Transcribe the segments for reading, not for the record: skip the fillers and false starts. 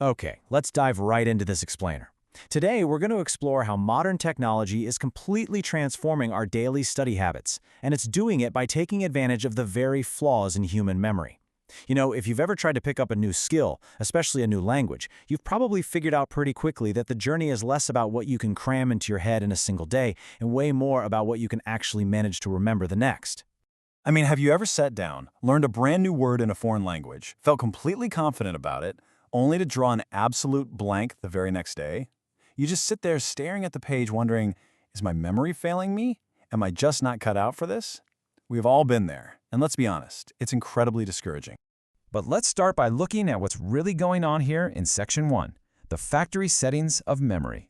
Okay, let's dive right into this explainer. Today, we're going to explore how modern technology is completely transforming our daily study habits, and it's doing it by taking advantage of the very flaws in human memory. If you've ever tried to pick up a new skill, especially a new language, you've probably figured out pretty quickly that the journey is less about what you can cram into your head in a single day and way more about what you can actually manage to remember the next. I mean, have you ever sat down, learned a brand new word in a foreign language, felt completely confident about it, only to draw an absolute blank the very next day? You just sit there staring at the page wondering, is my memory failing me? Am I just not cut out for this? We've all been there, and let's be honest, it's incredibly discouraging. But let's start by looking at what's really going on here in Section 1, the factory settings of memory.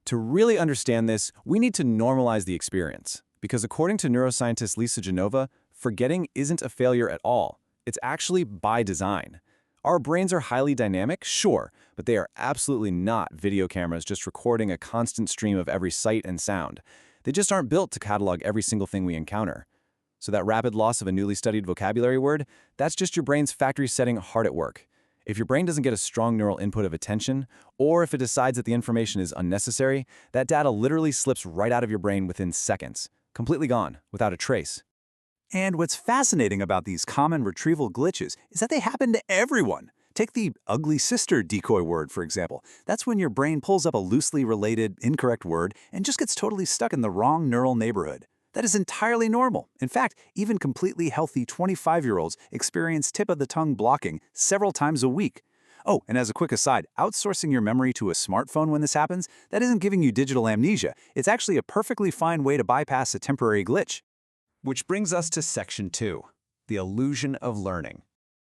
To really understand this, we need to normalize the experience, because according to neuroscientist Lisa Genova, forgetting isn't a failure at all. It's actually by design. Our brains are highly dynamic, sure, but they are absolutely not video cameras just recording a constant stream of every sight and sound. They just aren't built to catalog every single thing we encounter. So that rapid loss of a newly studied vocabulary word, that's just your brain's factory setting hard at work. If your brain doesn't get a strong neural input of attention, or if it decides that the information is unnecessary, that data literally slips right out of your brain within seconds, completely gone, without a trace. And what's fascinating about these common retrieval glitches is that they happen to everyone. Take the ugly sister decoy word, for example. That's when your brain pulls up a loosely related, incorrect word and just gets totally stuck in the wrong neural neighborhood. That is entirely normal. In fact, even completely healthy 25-year-olds experience tip-of-the-tongue blocking several times a week. Oh, and as a quick aside, outsourcing your memory to a smartphone when this happens, that isn't giving you digital amnesia. It's actually a perfectly fine way to bypass a temporary glitch. Which brings us to Section 2, the illusion of learning.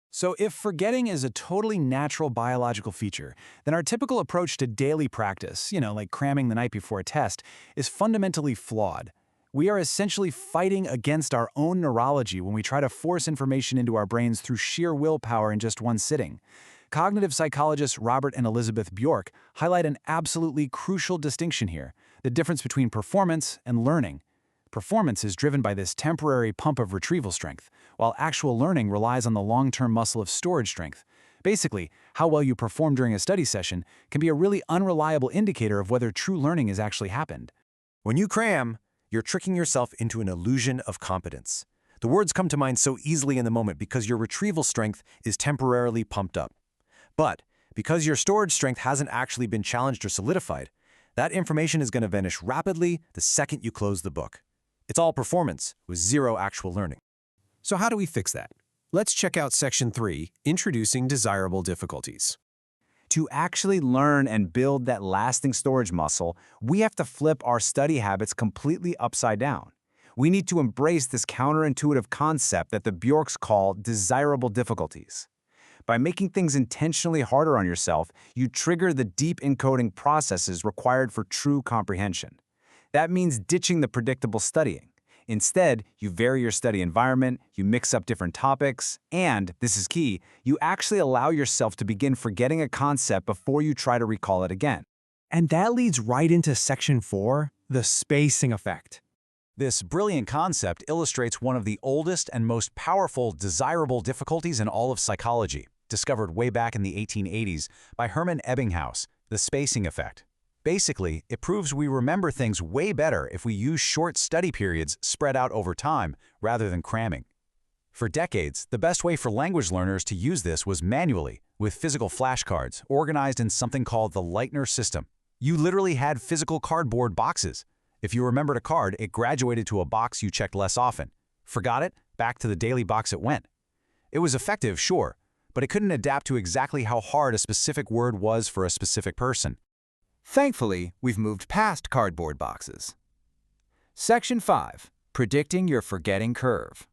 So if forgetting is a totally natural biological feature, then our typical approach to daily practice, like cramming the night before a test, is fundamentally flawed. We are essentially fighting against our own neurology when we try to force information into our brains through sheer willpower in just one sitting. Cognitive psychologists Robert and Elizabeth Bjork highlight an absolutely crucial distinction here, the difference between performance and learning. Performance is driven by this temporary pump of retrieval strength, while actual learning relies on the long-term muscle of storage strength. Basically, how well you perform during a study session can be a really unreliable indicator of whether true learning has actually happened. When you cram, you're tricking yourself into an illusion of competence. The words come to mind so easily in the moment because your retrieval strength is temporarily pumped up. But because your storage strength hasn't actually been challenged or solidified, that information is going to vanish rapidly the second you close the book. It's all performance with zero actual learning. So how do we fix that? Let's check out Section 3, Introducing Desirable Difficulties. To actually learn and build that lasting storage muscle, we have to flip our study habits completely upside down. We need to embrace this counterintuitive concept that the Bjorks call desirable difficulties. By making things intentionally harder on yourself, you trigger the deep encoding processes required for true comprehension. That means ditching the predictable studying. Instead, you vary your study environment, you mix up different topics, and, this is key, you actually allow yourself to begin forgetting a concept before you try to recall it again. And that leads right into Section 4, the spacing effect. This brilliant concept illustrates one of the oldest and most powerful desirable difficulties in all of psychology, discovered way back in the 1880s by Hermann Ebbinghaus, the spacing effect. Basically, it proves we remember things way better if we use short study periods spread out over time rather than cramming. For decades, the best way for language learners to use this was manually, with physical flashcards organized in something called the Leitner system. You literally had physical cardboard boxes. If you remembered a card, it graduated to a box you checked less often. Forgot it? Back to the daily box it went. It was effective, sure, but it couldn't adapt to exactly how hard a specific word was for a specific person. Thankfully, we've moved past cardboard boxes. Section 5, Predicting Your Forgetting Curve.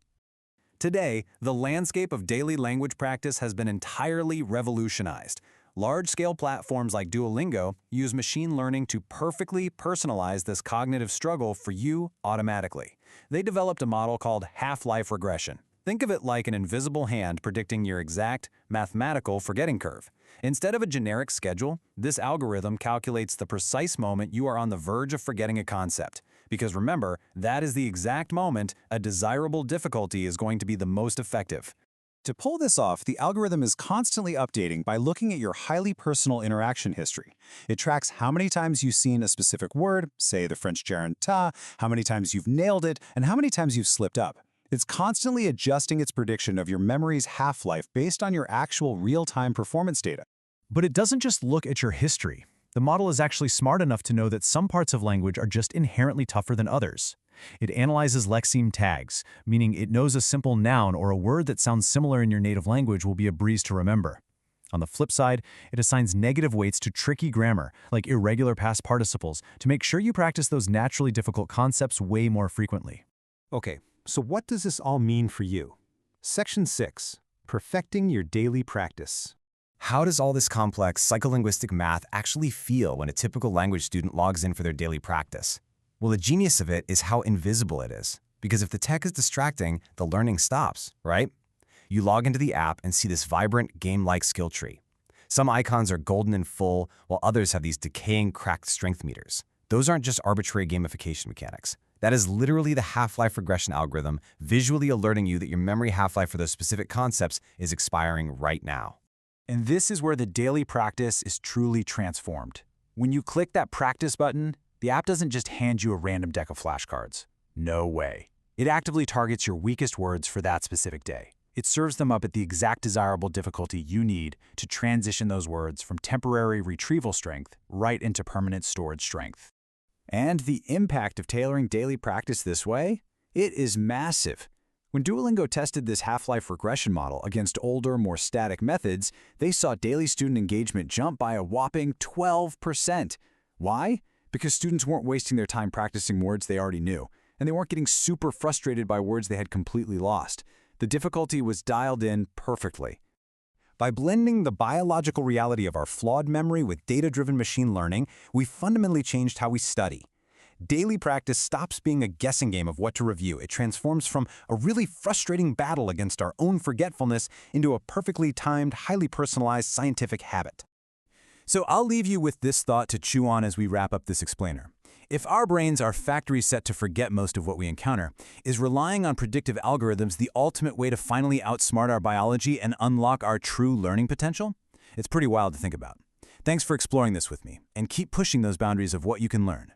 Today, the landscape of daily language practice has been entirely revolutionized. Large-scale platforms like Duolingo use machine learning to perfectly personalize this cognitive struggle for you automatically. They developed a model called half-life regression. Think of it like an invisible hand predicting your exact mathematical forgetting curve. Instead of a generic schedule, this algorithm calculates the precise moment you are on the verge of forgetting a concept. Because remember, that is the exact moment a desirable difficulty is going to be the most effective. To pull this off, the algorithm is constantly updating by looking at your highly personal interaction history. It tracks how many times you've seen a specific word, say the French gerund ta, how many times you've nailed it, and how many times you've slipped up. It's constantly adjusting its prediction of your memory's half-life based on your actual real-time performance data. But it doesn't just look at your history. The model is actually smart enough to know that some parts of language are just inherently tougher than others. It analyzes lexeme tags, meaning it knows a simple noun or a word that sounds similar in your native language will be a breeze to remember. On the flip side, it assigns negative weights to tricky grammar, like irregular past participles, to make sure you practice those naturally difficult concepts way more frequently. Okay, so what does this all mean for you? Section 6. Perfecting your daily practice. How does all this complex psycholinguistic math actually feel when a typical language student logs in for their daily practice? Well, the genius of it is how invisible it is. Because if the tech is distracting, the learning stops, right? You log into the app and see this vibrant, game-like skill tree. Some icons are golden and full, while others have these decaying, cracked strength meters. Those aren't just arbitrary gamification mechanics. That is literally the half-life regression algorithm visually alerting you that your memory half-life for those specific concepts is expiring right now. And this is where the daily practice is truly transformed. When you click that practice button, the app doesn't just hand you a random deck of flashcards. No way. It actively targets your weakest words for that specific day. It serves them up at the exact desirable difficulty you need to transition those words from temporary retrieval strength right into permanent storage strength. And the impact of tailoring daily practice this way? It is massive. When Duolingo tested this half-life regression model against older, more static methods, they saw daily student engagement jump by a whopping 12%. Why? Because students weren't wasting their time practicing words they already knew, and they weren't getting super frustrated by words they had completely lost. The difficulty was dialed in perfectly. By blending the biological reality of our flawed memory with data-driven machine learning, we fundamentally changed how we study. Daily practice stops being a guessing game of what to review. It transforms from a really frustrating battle against our own forgetfulness into a perfectly timed, highly personalized scientific habit. So I'll leave you with this thought to chew on as we wrap up this explainer. If our brains are factory set to forget most of what we encounter, is relying on predictive algorithms the ultimate way to finally outsmart our biology and unlock our true learning potential? It's pretty wild to think about. Thanks for exploring this with me, and keep pushing those boundaries of what you can learn.